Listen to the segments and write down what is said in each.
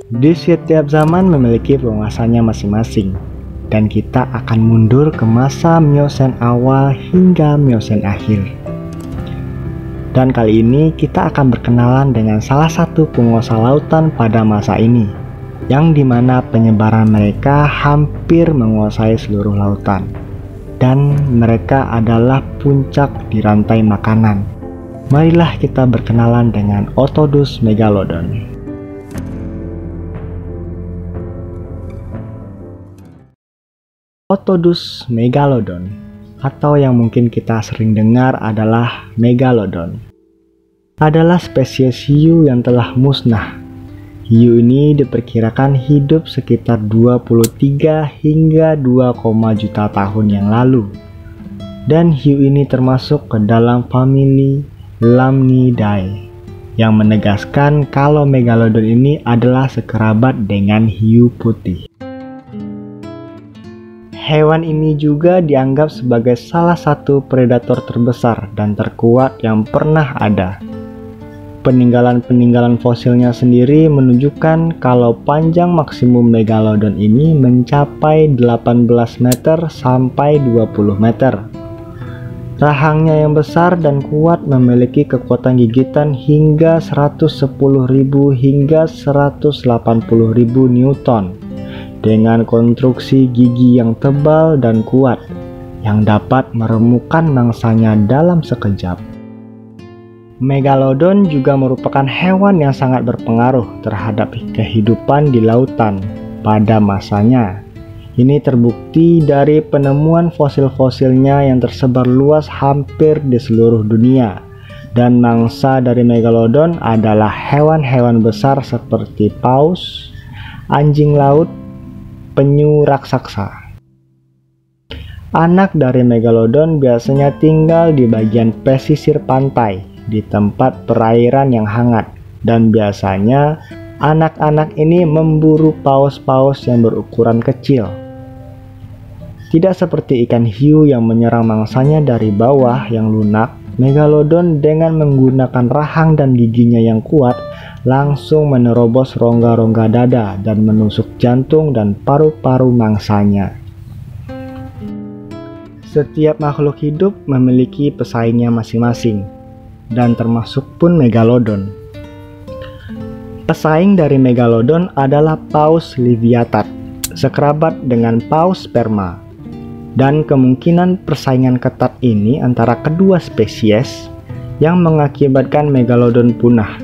Di setiap zaman memiliki penguasanya masing-masing, dan kita akan mundur ke masa Miosen awal hingga Miosen akhir. Dan kali ini kita akan berkenalan dengan salah satu penguasa lautan pada masa ini, yang dimana penyebaran mereka hampir menguasai seluruh lautan. Dan mereka adalah puncak di rantai makanan. Marilah kita berkenalan dengan Otodus Megalodon. Otodus Megalodon, atau yang mungkin kita sering dengar adalah Megalodon, adalah spesies hiu yang telah musnah. Hiu ini diperkirakan hidup sekitar 23 hingga 2, juta tahun yang lalu. Dan hiu ini termasuk ke dalam famili Lamnidae, yang menegaskan kalau Megalodon ini adalah sekerabat dengan hiu putih. Hewan ini juga dianggap sebagai salah satu predator terbesar dan terkuat yang pernah ada. Peninggalan-peninggalan fosilnya sendiri menunjukkan kalau panjang maksimum Megalodon ini mencapai 18 meter sampai 20 meter. Rahangnya yang besar dan kuat memiliki kekuatan gigitan hingga 110.000 hingga 180.000 Newton dengan konstruksi gigi yang tebal dan kuat yang dapat meremukkan mangsanya dalam sekejap. Megalodon juga merupakan hewan yang sangat berpengaruh terhadap kehidupan di lautan pada masanya. Ini terbukti dari penemuan fosil-fosilnya yang tersebar luas hampir di seluruh dunia. Dan mangsa dari Megalodon adalah hewan-hewan besar seperti paus, anjing laut, penyu raksasa. Anak dari Megalodon biasanya tinggal di bagian pesisir pantai, di tempat perairan yang hangat. Dan biasanya anak-anak ini memburu paus-paus yang berukuran kecil. Tidak seperti ikan hiu yang menyerang mangsanya dari bawah yang lunak, Megalodon dengan menggunakan rahang dan giginya yang kuat langsung menerobos rongga-rongga dada dan menusuk jantung dan paru-paru mangsanya. Setiap makhluk hidup memiliki pesaingnya masing-masing, dan termasuk pun Megalodon. Pesaing dari Megalodon adalah Paus liviatat, sekerabat dengan Paus sperma. Dan kemungkinan persaingan ketat ini antara kedua spesies yang mengakibatkan Megalodon punah.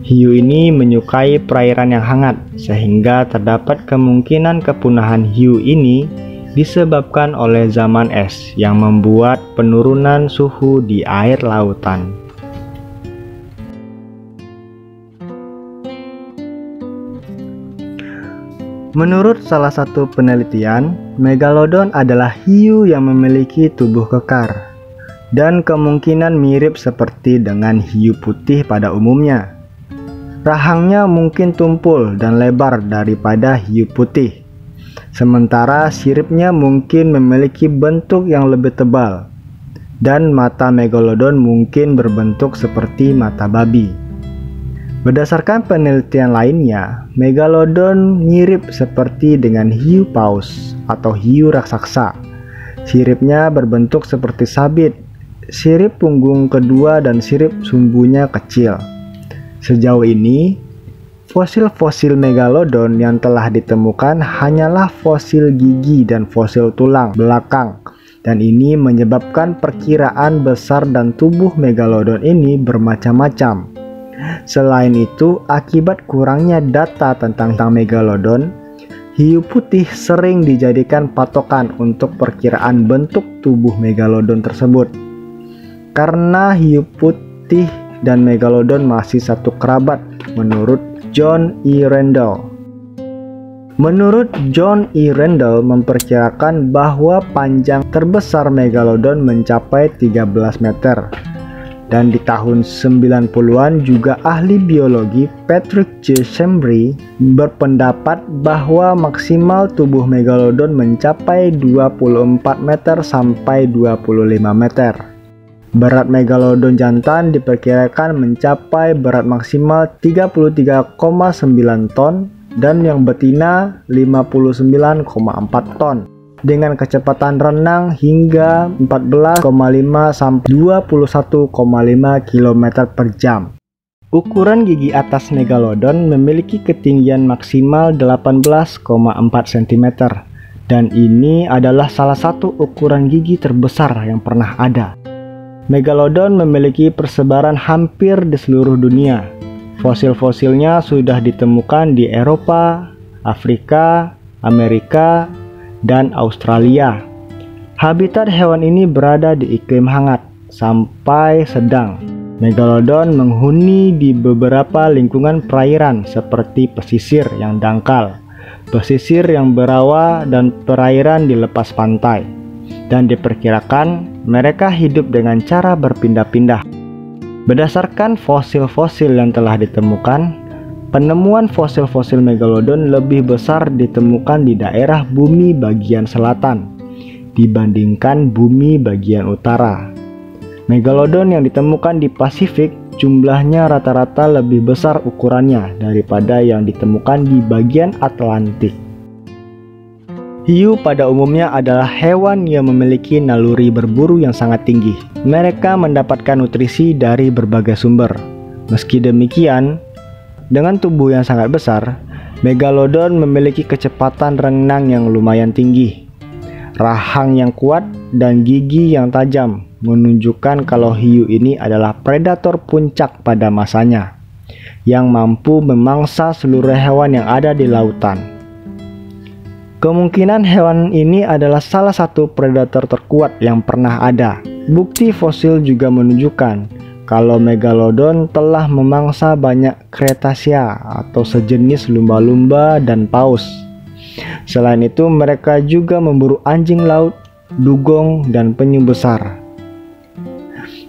Hiu ini menyukai perairan yang hangat, sehingga terdapat kemungkinan kepunahan hiu ini disebabkan oleh zaman es yang membuat penurunan suhu di air lautan. Menurut salah satu penelitian, Megalodon adalah hiu yang memiliki tubuh kekar dan kemungkinan mirip seperti dengan hiu putih pada umumnya. Rahangnya mungkin tumpul dan lebar daripada hiu putih, sementara siripnya mungkin memiliki bentuk yang lebih tebal, dan mata Megalodon mungkin berbentuk seperti mata babi. Berdasarkan penelitian lainnya, Megalodon mirip seperti dengan hiu paus atau hiu raksasa. Siripnya berbentuk seperti sabit, sirip punggung kedua dan sirip sumbunya kecil. Sejauh ini, fosil-fosil Megalodon yang telah ditemukan hanyalah fosil gigi dan fosil tulang belakang, dan ini menyebabkan perkiraan besar dan tubuh Megalodon ini bermacam-macam. Selain itu, akibat kurangnya data tentang Megalodon, hiu putih sering dijadikan patokan untuk perkiraan bentuk tubuh Megalodon tersebut. Karena hiu putih dan Megalodon masih satu kerabat menurut John E. Randall. Menurut John E. Randall memperkirakan bahwa panjang terbesar Megalodon mencapai 13 meter. Dan di tahun 90-an juga ahli biologi Patrick J. Chambry berpendapat bahwa maksimal tubuh Megalodon mencapai 24 meter sampai 25 meter. Berat megalodon jantan diperkirakan mencapai berat maksimal 33,9 ton dan yang betina 59,4 ton dengan kecepatan renang hingga 14,5 sampai 21,5 km per jam. Ukuran gigi atas megalodon memiliki ketinggian maksimal 18,4 cm dan ini adalah salah satu ukuran gigi terbesar yang pernah ada. Megalodon memiliki persebaran hampir di seluruh dunia. Fosil-fosilnya sudah ditemukan di Eropa, Afrika, Amerika, dan Australia. Habitat hewan ini berada di iklim hangat sampai sedang. Megalodon menghuni di beberapa lingkungan perairan seperti pesisir yang dangkal, pesisir yang berawa, dan perairan di lepas pantai. Dan diperkirakan mereka hidup dengan cara berpindah-pindah. Berdasarkan fosil-fosil yang telah ditemukan, penemuan fosil-fosil megalodon lebih besar ditemukan di daerah bumi bagian selatan dibandingkan bumi bagian utara. Megalodon yang ditemukan di Pasifik jumlahnya rata-rata lebih besar ukurannya daripada yang ditemukan di bagian Atlantik. Hiu pada umumnya adalah hewan yang memiliki naluri berburu yang sangat tinggi. Mereka mendapatkan nutrisi dari berbagai sumber. Meski demikian, dengan tubuh yang sangat besar, megalodon memiliki kecepatan renang yang lumayan tinggi, rahang yang kuat, dan gigi yang tajam, menunjukkan kalau hiu ini adalah predator puncak pada masanya, yang mampu memangsa seluruh hewan yang ada di lautan. Kemungkinan hewan ini adalah salah satu predator terkuat yang pernah ada. Bukti fosil juga menunjukkan kalau megalodon telah memangsa banyak Cretacea atau sejenis lumba-lumba dan paus. Selain itu, mereka juga memburu anjing laut, dugong, dan penyu besar.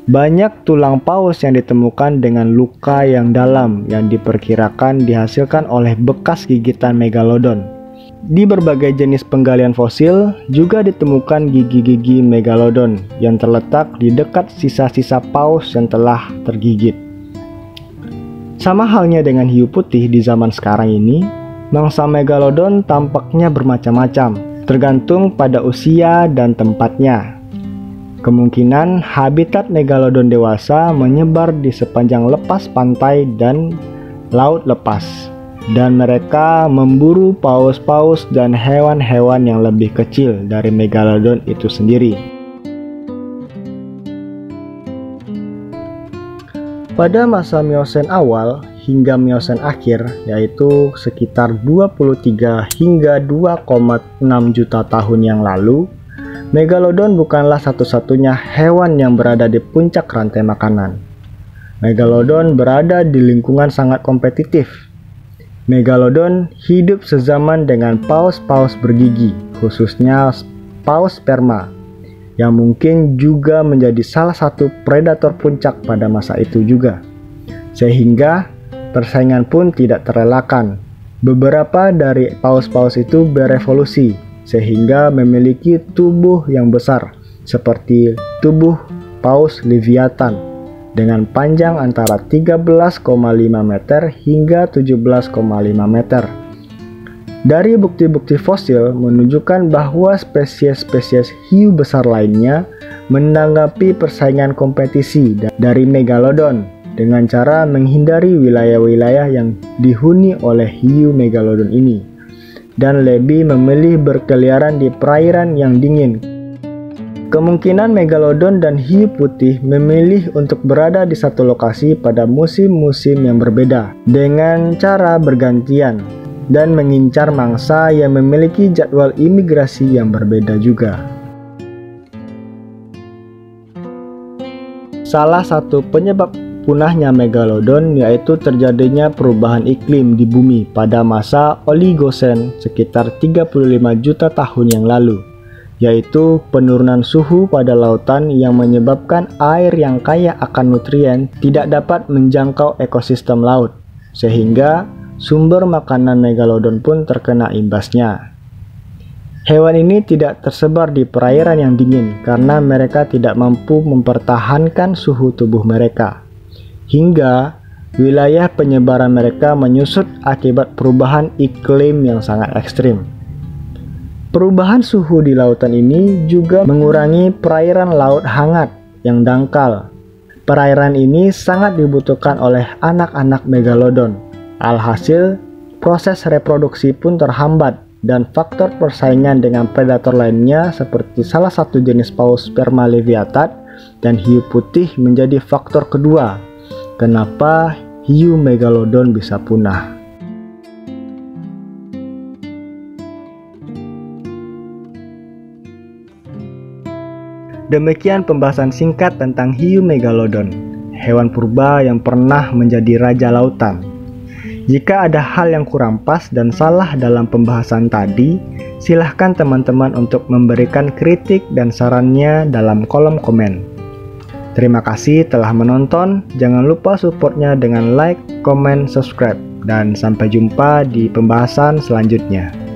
Banyak tulang paus yang ditemukan dengan luka yang dalam yang diperkirakan dihasilkan oleh bekas gigitan megalodon. Di berbagai jenis penggalian fosil juga ditemukan gigi-gigi megalodon yang terletak di dekat sisa-sisa paus yang telah tergigit. Sama halnya dengan hiu putih di zaman sekarang ini, mangsa megalodon tampaknya bermacam-macam, tergantung pada usia dan tempatnya. Kemungkinan habitat megalodon dewasa menyebar di sepanjang lepas pantai dan laut lepas, dan mereka memburu paus-paus dan hewan-hewan yang lebih kecil dari megalodon itu sendiri. Pada masa Miosen awal hingga Miosen akhir, yaitu sekitar 23 hingga 2,6 juta tahun yang lalu, megalodon bukanlah satu-satunya hewan yang berada di puncak rantai makanan. Megalodon berada di lingkungan sangat kompetitif. Megalodon hidup sezaman dengan paus-paus bergigi, khususnya paus sperma, yang mungkin juga menjadi salah satu predator puncak pada masa itu juga. Sehingga persaingan pun tidak terelakkan. Beberapa dari paus-paus itu berevolusi sehingga memiliki tubuh yang besar seperti tubuh paus Leviathan dengan panjang antara 13,5 meter hingga 17,5 meter. Dari bukti-bukti fosil menunjukkan bahwa spesies-spesies hiu besar lainnya menanggapi persaingan kompetisi dari megalodon dengan cara menghindari wilayah-wilayah yang dihuni oleh hiu megalodon ini, dan lebih memilih berkeliaran di perairan yang dingin. Kemungkinan megalodon dan hiu putih memilih untuk berada di satu lokasi pada musim-musim yang berbeda dengan cara bergantian dan mengincar mangsa yang memiliki jadwal imigrasi yang berbeda juga. Salah satu penyebab punahnya megalodon yaitu terjadinya perubahan iklim di bumi pada masa Oligosen sekitar 35 juta tahun yang lalu, yaitu penurunan suhu pada lautan yang menyebabkan air yang kaya akan nutrien tidak dapat menjangkau ekosistem laut, sehingga sumber makanan megalodon pun terkena imbasnya. Hewan ini tidak tersebar di perairan yang dingin karena mereka tidak mampu mempertahankan suhu tubuh mereka. Hingga wilayah penyebaran mereka menyusut akibat perubahan iklim yang sangat ekstrim. Perubahan suhu di lautan ini juga mengurangi perairan laut hangat yang dangkal. Perairan ini sangat dibutuhkan oleh anak-anak megalodon. Alhasil, proses reproduksi pun terhambat dan faktor persaingan dengan predator lainnya seperti salah satu jenis paus sperma leviathan dan hiu putih menjadi faktor kedua kenapa hiu megalodon bisa punah. Demikian pembahasan singkat tentang hiu megalodon, hewan purba yang pernah menjadi raja lautan. Jika ada hal yang kurang pas dan salah dalam pembahasan tadi, silahkan teman-teman untuk memberikan kritik dan sarannya dalam kolom komen. Terima kasih telah menonton, jangan lupa supportnya dengan like, comment, subscribe, dan sampai jumpa di pembahasan selanjutnya.